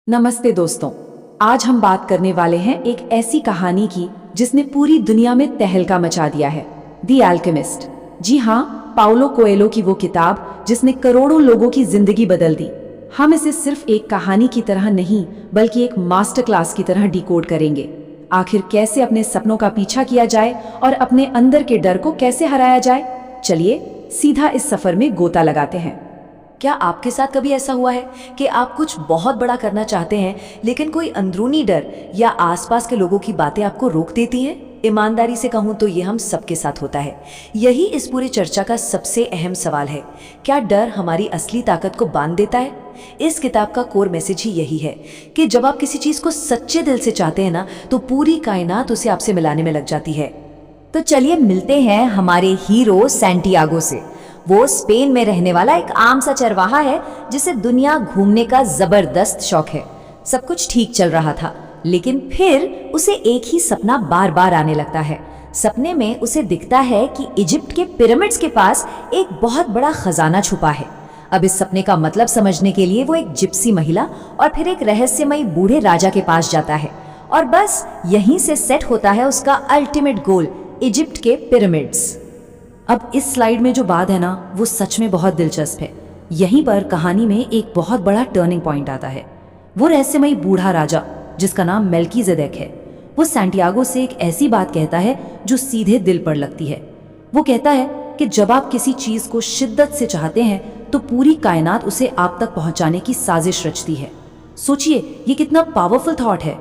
नमस्ते दोस्तों। आज हम बात करने वाले हैं एक ऐसी कहानी की जिसने पूरी दुनिया में तहलका मचा दिया है, द अल्केमिस्ट। जी हाँ, पाउलो कोएल्हो की वो किताब जिसने करोड़ों लोगों की जिंदगी बदल दी। हम इसे सिर्फ एक कहानी की तरह नहीं बल्कि एक मास्टर क्लास की तरह डिकोड करेंगे। आखिर कैसे अपने सपनों का पीछा किया जाए और अपने अंदर के डर को कैसे हराया जाए, चलिए सीधा इस सफर में गोता लगाते हैं। क्या आपके साथ कभी ऐसा हुआ है कि आप कुछ बहुत बड़ा करना चाहते हैं लेकिन कोई अंदरूनी डर या आसपास के लोगों की बातें आपको रोक देती हैं? ईमानदारी से कहूँ तो ये हम सबके साथ होता है। यही इस पूरी चर्चा का सबसे अहम सवाल है। क्या डर हमारी असली ताकत को बांध देता है? इस किताब का कोर मैसेज ही यही है कि जब आप किसी चीज़ को सच्चे दिल से चाहते हैं ना, तो पूरी कायनात उसे आपसे मिलाने में लग जाती है। तो चलिए मिलते हैं हमारे हीरो सैंटियागो से। वो स्पेन में रहने वाला एक आम सा चरवाहा है जिसे दुनिया घूमने का जबरदस्त शौक है। सब कुछ ठीक चल रहा था, लेकिन फिर उसे एक ही सपना बार बार आने लगता है। सपने में उसे दिखता है कि इजिप्ट के पिरामिड्स के पास एक बहुत बड़ा खजाना छुपा है। अब इस सपने का मतलब समझने के लिए वो एक जिप्सी महिला और फिर एक रहस्यमयी बूढ़े राजा के पास जाता है, और बस यहीं से सेट होता है उसका अल्टीमेट गोल, इजिप्ट के पिरामिड्स। अब इस स्लाइड में जो बात है ना, वो सच में बहुत दिलचस्प है। यहीं पर कहानी में एक बहुत बड़ा टर्निंग पॉइंट आता है। वो रहस्यमयी बूढ़ा राजा जिसका नाम मेल्कीजेदेक है, वो सैंटियागो से एक ऐसी बात कहता है जो सीधे दिल पर लगती है। वो कहता है कि जब आप किसी चीज को शिद्दत से चाहते हैं तो पूरी कायनात उसे आप तक पहुंचाने की साजिश रचती है। सोचिए, ये कितना पावरफुल थॉट है।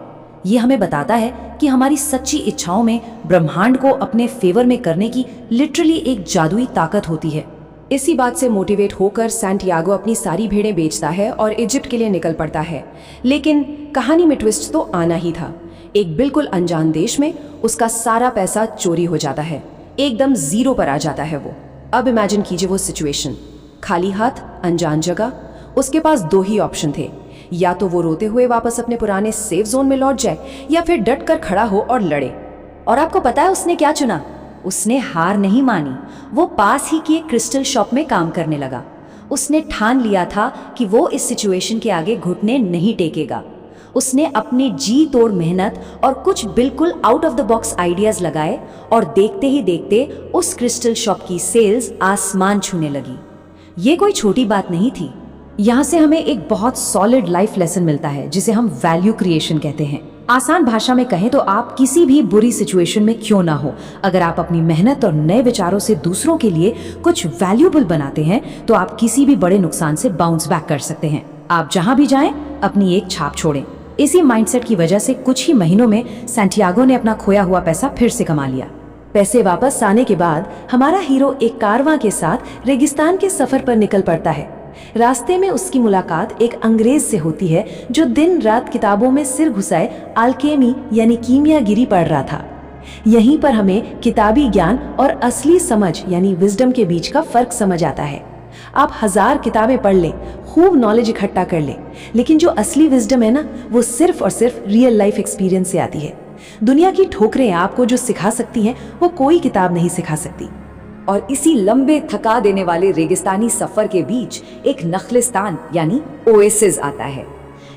ये हमें बताता है कि हमारी सच्ची इच्छाओं में ब्रह्मांड को अपने फेवर में करने की लिटरली एक जादुई ताकत होती है। इसी बात से मोटिवेट होकर सैंटियागो अपनी सारी भेड़ें बेचता है और इजिप्ट के लिए निकल पड़ता है। लेकिन कहानी में ट्विस्ट तो आना ही था। एक बिल्कुल अनजान देश में उसका सारा पैसा चोरी हो जाता है, एकदम जीरो पर आ जाता है वो। अब इमेजिन कीजिए वो सिचुएशन, खाली हाथ, अनजान जगह। उसके पास दो ही ऑप्शन थे, या तो वो रोते हुए वापस अपने पुराने सेफ जोन में लौट जाए या फिर डट कर खड़ा हो और लड़े। और आपको पता है उसने क्या चुना? उसने हार नहीं मानी। वो पास ही की एक क्रिस्टल शॉप में काम करने लगा। उसने ठान लिया था कि वो इस सिचुएशन के आगे घुटने नहीं टेकेगा। उसने अपनी जी तोड़ मेहनत और कुछ बिल्कुल out of the box ideas लगाए, और देखते ही देखते उस क्रिस्टल शॉप की सेल्स आसमान छूने लगी। ये कोई छोटी बात नहीं थी। यहाँ से हमें एक बहुत सॉलिड लाइफ लेसन मिलता है जिसे हम वैल्यू क्रिएशन कहते हैं। आसान भाषा में कहें तो आप किसी भी बुरी सिचुएशन में क्यों ना हो, अगर आप अपनी मेहनत और नए विचारों से दूसरों के लिए कुछ वैल्यूबल बनाते हैं तो आप किसी भी बड़े नुकसान से बाउंस बैक कर सकते हैं। आप जहां भी जाएं अपनी एक छाप छोड़ें। इसी माइंडसेट की वजह से कुछ ही महीनों में सैंटियागो ने अपना खोया हुआ पैसा फिर से कमा लिया। पैसे वापस आने के बाद हमारा हीरो एक कारवां के साथ रेगिस्तान के सफर पर निकल पड़ता है। रास्ते में उसकी मुलाकात एक अंग्रेज से होती है जो दिन रात किताबों में सिर घुसाए अल्केमी यानी कीमियागिरी पढ़ रहा था। यहीं पर हमें किताबी ज्ञान और असली समझ यानी विजडम के बीच का फर्क समझ आता है। आप 1000 किताबें पढ़ लें, खूब नॉलेज इकट्ठा कर लें, लेकिन जो असली विजडम है ना, वो सिर्फ और सिर्फ रियल लाइफ एक्सपीरियंस से आती है। दुनिया की ठोकरें आपको जो सिखा सकती हैं वो कोई किताब नहीं सिखा सकती। और इसी लंबे थका देने वाले रेगिस्तानी सफर के बीच एक नखलिस्तान यानी ओएसिस आता है।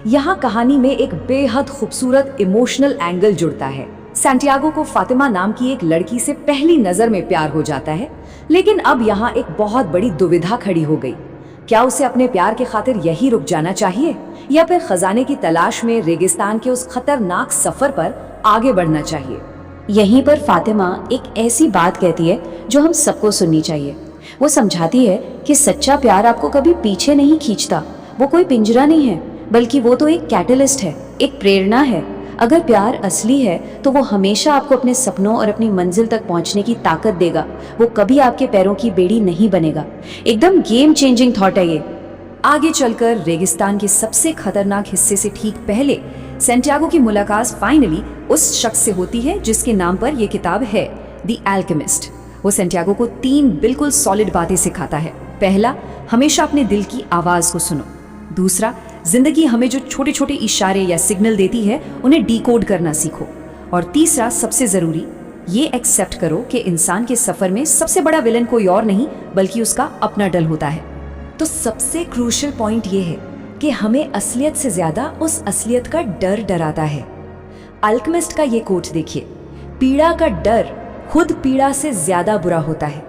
यहाँ कहानी में एक बेहद खूबसूरत इमोशनल एंगल जुड़ता है। सैंटियागो को फातिमा नाम की एक लड़की से पहली नजर में प्यार हो जाता है, लेकिन अब यहाँ एक बहुत बड़ी दुविधा खड़ी हो गई। क्या उसे अपने प्यार के खातिर यही रुक जाना चाहिए या फिर खजाने की तलाश में रेगिस्तान के उस खतरनाक सफर पर आगे बढ़ना चाहिए? यहीं पर फातिमा एक ऐसी बात कहती है जो हम सबको सुननी चाहिए। वो समझाती है कि सच्चा प्यार आपको कभी पीछे नहीं खींचता। वो कोई पिंजरा नहीं है, बल्कि वो तो एक कैटलिस्ट है, एक प्रेरणा है। अगर प्यार असली है तो वो हमेशा आपको अपने सपनों और अपनी मंजिल तक पहुंचने की ताकत देगा। वो कभी आपके पैरों की बेड़ी नहीं बनेगा। एकदम गेम चेंजिंग थॉट है ये। आगे चलकर रेगिस्तान के सबसे खतरनाक हिस्से से ठीक पहले सैंटियागो की मुलाकात फाइनली उस शख्स से होती है जिसके नाम पर यह किताब है, द अल्केमिस्ट। वो सैंटियागो को 3 बिल्कुल सॉलिड बातें सिखाता है। पहला, हमेशा अपने दिल की आवाज को सुनो। दूसरा, जिंदगी हमें जो छोटे छोटे इशारे या सिग्नल देती है उन्हें डिकोड करना सीखो। और तीसरा, सबसे जरूरी, ये एक्सेप्ट करो कि इंसान के सफर में सबसे बड़ा विलन कोई और नहीं बल्कि उसका अपना डर होता है। तो सबसे क्रूशियल पॉइंट ये है कि हमें असलियत से ज्यादा उस असलियत का डर डराता है। अल्केमिस्ट का ये कोट देखिए, पीड़ा का डर खुद पीड़ा से ज्यादा बुरा होता है।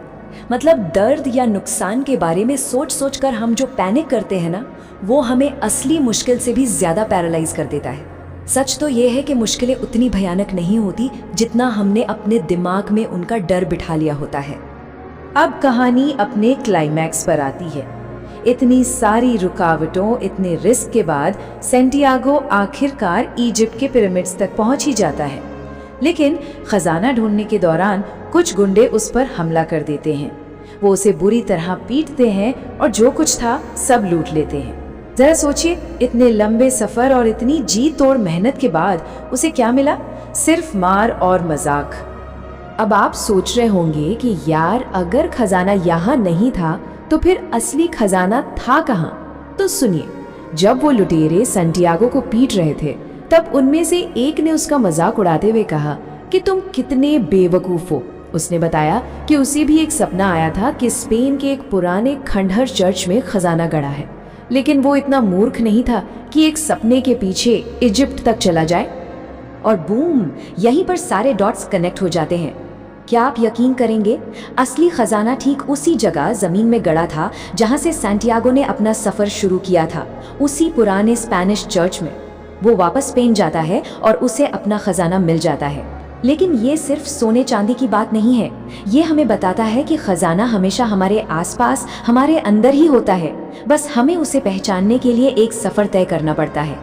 मतलब दर्द या नुकसान के बारे में सोच सोच कर हम जो पैनिक करते हैं ना, वो हमें असली मुश्किल से भी ज्यादा पैरालाइज कर देता है। सच तो ये है कि मुश्किलें उतनी भयानक नहीं होती जितना हमने अपने दिमाग में उनका डर बिठा लिया होता है। अब कहानी अपने क्लाइमैक्स पर आती है। इतनी सारी रुकावटों, इतने रिस्क के बाद सैंटियागो आखिरकार इजिप्ट के पिरामिड्स तक पहुंच ही जाता है। लेकिन खजाना ढूंढने के दौरान कुछ गुंडे उस पर हमला कर देते हैं। वो उसे बुरी तरह पीटते हैं और जो कुछ था सब लूट लेते हैं। जरा सोचिए, इतने लंबे सफर और इतनी जी तोड़ मेहनत के बाद उसे क्या मिला? सिर्फ मार और मजाक। अब आप सोच रहे होंगे कि यार, अगर खजाना यहाँ नहीं था तो फिर असली खजाना था कहाँ? तो सुनिए, जब वो लुटेरे सैंटियागो को पीट रहे थे तब उनमें से एक ने उसका मजाक उड़ाते हुए कहा कि तुम कितने बेवकूफ हो। उसने बताया कि उसे भी एक सपना आया था कि स्पेन के एक पुराने खंडहर चर्च में खजाना गड़ा है, लेकिन वो इतना मूर्ख नहीं था कि एक सपने के पीछे इजिप्ट तक चला जाए। और बूम, यहीं पर सारे डॉट्स कनेक्ट हो जाते हैं। क्या आप यकीन करेंगे, असली खजाना ठीक उसी जगह जमीन में गड़ा था जहां से सैंटियागो ने अपना सफर शुरू किया था, उसी पुराने स्पेनिश चर्च में। वो वापस स्पेन जाता है और उसे अपना खजाना मिल जाता है। लेकिन ये सिर्फ सोने चांदी की बात नहीं है, ये हमें बताता है कि खजाना हमेशा हमारे आसपास, हमारे अंदर ही होता है। बस हमें उसे पहचानने के लिए एक सफर तय करना पड़ता है।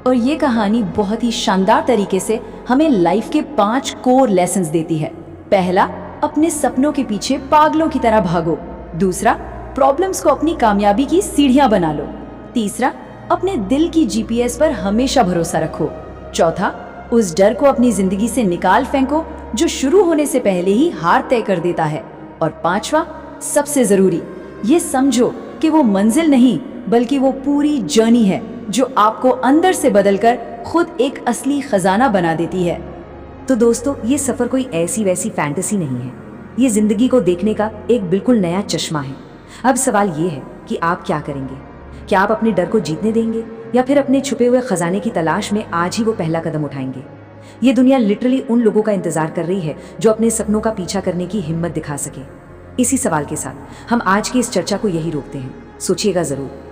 और ये कहानी बहुत ही शानदार तरीके से हमें लाइफ के 5 कोर लेसन्स देती है। पहला, अपने सपनों के पीछे पागलों की तरह भागो। दूसरा, प्रॉब्लम्स को अपनी कामयाबी की सीढ़ियां बना लो। तीसरा, अपने दिल की जीपीएस पर हमेशा भरोसा रखो। चौथा, उस डर को अपनी जिंदगी से निकाल फेंको जो शुरू होने से पहले ही हार तय कर देता है। और पांचवा, सबसे जरूरी, ये समझो कि वो मंजिल नहीं बल्कि वो पूरी जर्नी है जो आपको अंदर से बदलकर खुद एक असली खजाना बना देती है। तो दोस्तों, ये सफर कोई ऐसी वैसी फैंटेसी नहीं है, ये जिंदगी को देखने का एक बिल्कुल नया चश्मा है। अब सवाल ये है कि आप क्या करेंगे? क्या आप अपने डर को जीतने देंगे या फिर अपने छुपे हुए खजाने की तलाश में आज ही वो पहला कदम उठाएंगे? ये दुनिया लिटरली उन लोगों का इंतजार कर रही है जो अपने सपनों का पीछा करने की हिम्मत दिखा सके। इसी सवाल के साथ हम आज की इस चर्चा को यही रोकते हैं। सोचिएगा जरूर।